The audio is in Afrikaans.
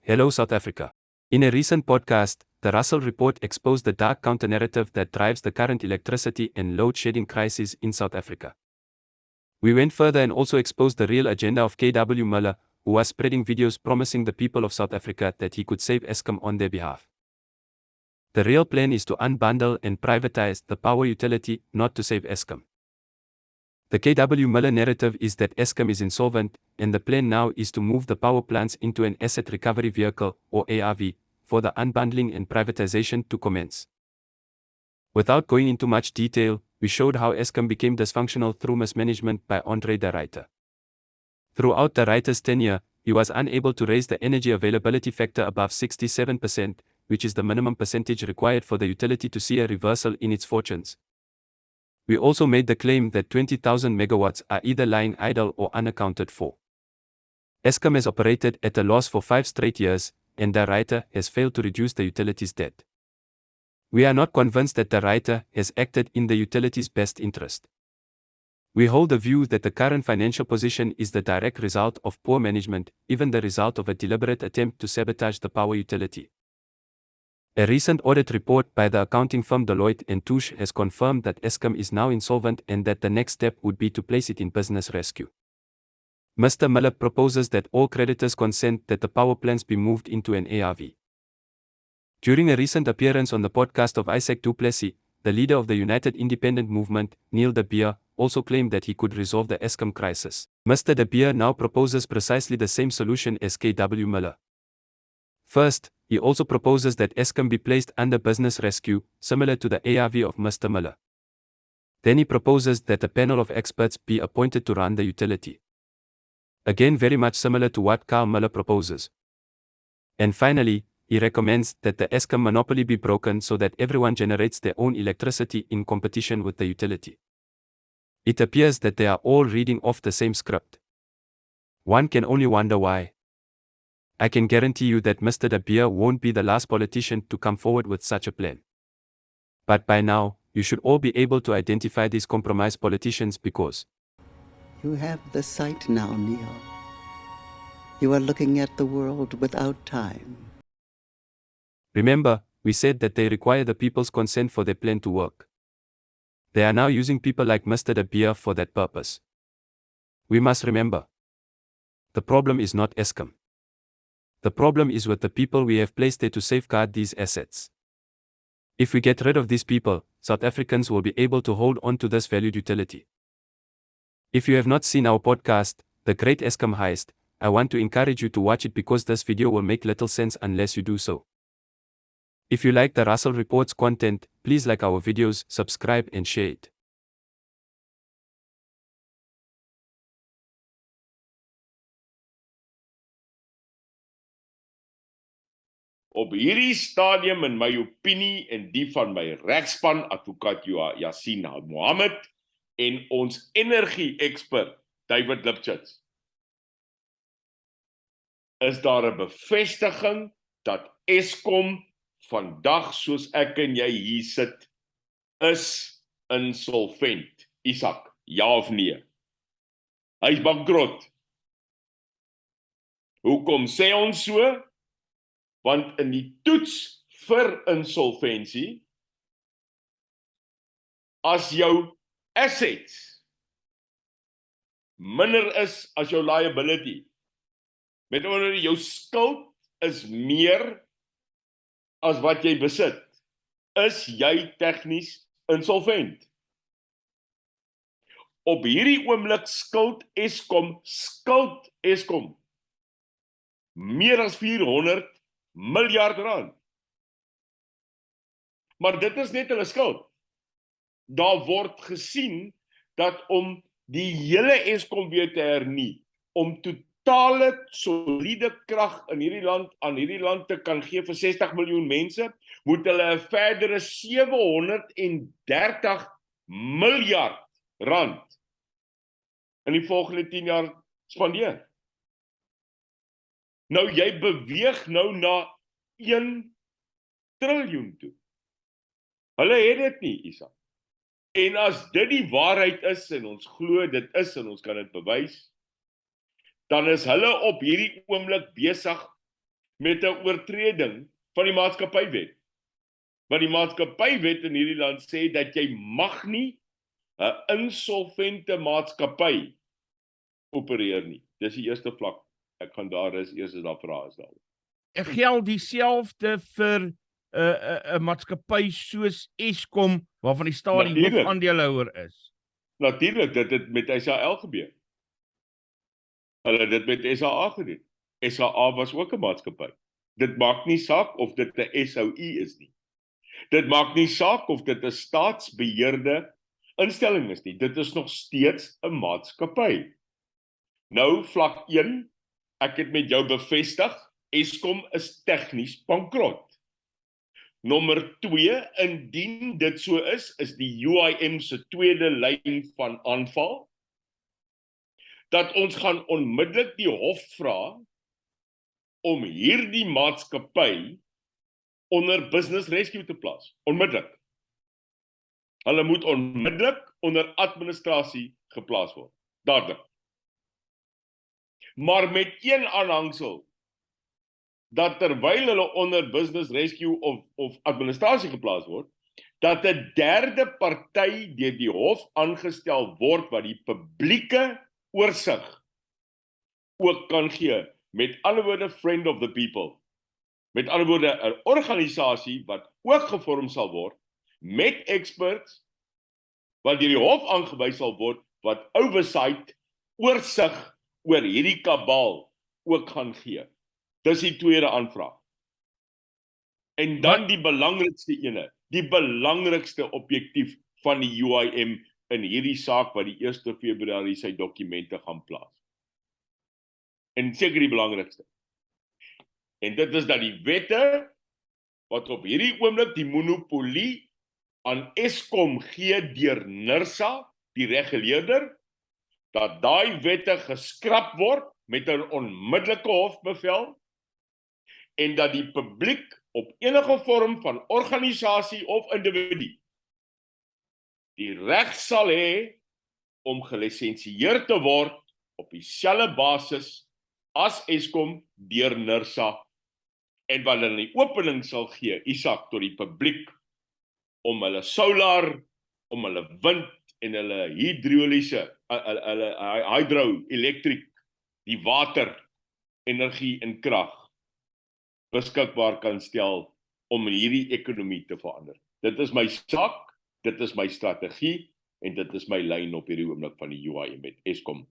Hello, South Africa. In a recent podcast, the Russell Report exposed the dark counter-narrative that drives the current electricity and load-shedding crisis in South Africa. We went further and also exposed the real agenda of KW Muller, who was spreading videos promising the people of South Africa that he could save Eskom on their behalf. The real plan is to unbundle and privatize the power utility, not to save Eskom. The KW Muller narrative is that Eskom is insolvent, and the plan now is to move the power plants into an asset recovery vehicle, or ARV, for the unbundling and privatization to commence. Without going into much detail, we showed how Eskom became dysfunctional through mismanagement by Andre de Ruyter. Throughout de Ruyter's tenure, he was unable to raise the energy availability factor above 67%, which is the minimum percentage required for the utility to see a reversal in its fortunes. We also made the claim that 20,000 megawatts are either lying idle or unaccounted for. Eskom has operated at a loss for 5 straight years, and de Ruyter has failed to reduce the utility's debt. We are not convinced that de Ruyter has acted in the utility's best interest. We hold the view that the current financial position is the direct result of poor management, even the result of a deliberate attempt to sabotage the power utility. A recent audit report by the accounting firm Deloitte & Touche has confirmed that Eskom is now insolvent and that the next step would be to place it in business rescue. Mr. Muller proposes that all creditors consent that the power plants be moved into an ARV. During a recent appearance on the podcast of Isaac Du Plessis, the leader of the United Independent Movement, Neil de Beer, also claimed that he could resolve the Eskom crisis. Mr. de Beer now proposes precisely the same solution as KW Muller. First, he also proposes that Eskom be placed under business rescue, similar to the ARV of Mr. Muller. Then he proposes that a panel of experts be appointed to run the utility. Again, very much similar to what Carl Muller proposes. And finally, he recommends that the Eskom monopoly be broken so that everyone generates their own electricity in competition with the utility. It appears that they are all reading off the same script. One can only wonder why. I can guarantee you that Mr. de Beer won't be the last politician to come forward with such a plan. But by now, you should all be able to identify these compromised politicians because you have the sight now, Neil. You are looking at the world without time. Remember, we said that they require the people's consent for their plan to work. They are now using people like Mr. de Beer for that purpose. We must remember, the problem is not Eskom. The problem is with the people we have placed there to safeguard these assets. If we get rid of these people, South Africans will be able to hold on to this valued utility. If you have not seen our podcast, The Great Eskom Heist, I want to encourage you to watch it because this video will make little sense unless you do so. If you like the Russell Report's content, please like our videos, subscribe and share it. Op hierdie stadium in my opinie en die van my regspan advokaat Yasin Mohammed en ons energie-ekspert David Lipchitz, is daar 'n bevestiging dat Eskom vandag soos ek en jy hier sit is insolvent. Isak, ja of nee? Hy's bankrot. Hoekom sê ons so? Want in die toets vir insolventie, as jou assets minder is as jou liability, met ander woorde, jou skuld is meer as wat jy besit, is jy tegnies insolvent. Op hierdie oomblik skuld Eskom meer as 400 miljard rand. Maar dit is net hulle skuld. Daar word gesien dat om die hele Eskom weer te hernie, om totale soliede krag in hierdie land aan hierdie land te kan gee vir 60 miljoen mense, moet hulle 'n verdere 730 miljard rand in die volgende 10 jaar spandeer. Nou jy beweeg nou na 1 triljoen toe. Hulle het dit nie, Isak. En as dit die waarheid is, en ons glo dit is, en ons kan dit bewys, dan is hulle op hierdie oomblik besig met 'n oortreding van die maatskappywet. Want die maatskappywet in hierdie land sê dat jy mag nie 'n insolvente maatskappy opereer nie. Dis die eerste vlak. Ek gaan daar is eers as daar vrae is daar. Geld dieselfde vir 'n maatskappy soos Eskom, waarvan die staat die Natuurlijk. hoofaandeelhouer is? Natuurlik, dit het met SAL gebeur. Hulle het dit met SAA gedoen. SAA was ook 'n maatskappy. Dit maak nie saak of dit 'n SOE is nie. Dit maak nie saak of dit 'n staatsbeheerde instelling is nie. Dit is nog steeds 'n maatskappy. Nou vlak 1, ek het met jou bevestig, Eskom is tegnies bankrot. Nommer 2, indien dit so is die UIM se tweede lyn van aanval, dat ons gaan onmiddellik die hof vra om hierdie maatskappy onder business rescue te plaas. Onmiddellik. Hulle moet onmiddellik onder administrasie geplaas word. Dadelik. Maar met een aanhangsel, dat terwyl hulle onder business rescue of administrasie geplaas word, dat 'n derde party deur die hof aangestel word wat die publieke oorsig ook kan gee. Met ander woorde, friend of the people. Met ander woorde, 'n organisasie wat ook gevorm sal word met experts wat deur die hof aangewys sal word wat oversight, oorsig oor hierdie kabal ook gaan gee. Dis die tweede aanvraag. En dan die belangrikste ene, die belangrikste objektief van die UIM in hierdie saak wat die 1 Februarie sy dokumente gaan plaas. En seker die belangrikste. En dit is dat die wette wat op hierdie oomblik die monopolie aan Eskom gee deur NIRSA, die reguleerder, dat daai wette geskrap word met 'n onmiddellike hofbevel en dat die publiek op enige vorm van organisasie of individu die reg sal hê om gelisensieer te word op dieselfde basis as Eskom deur NIRSA en wat hulle in die opening sal gee, Isak, tot die publiek om hulle solar, om hulle wind en hulle hydroelektriek, die water, energie en krag beskikbaar kan stel om hierdie ekonomie te verander. Dit is my saak, dit is my strategie en dit is my lyn op hierdie oomblik van die UIM met Eskom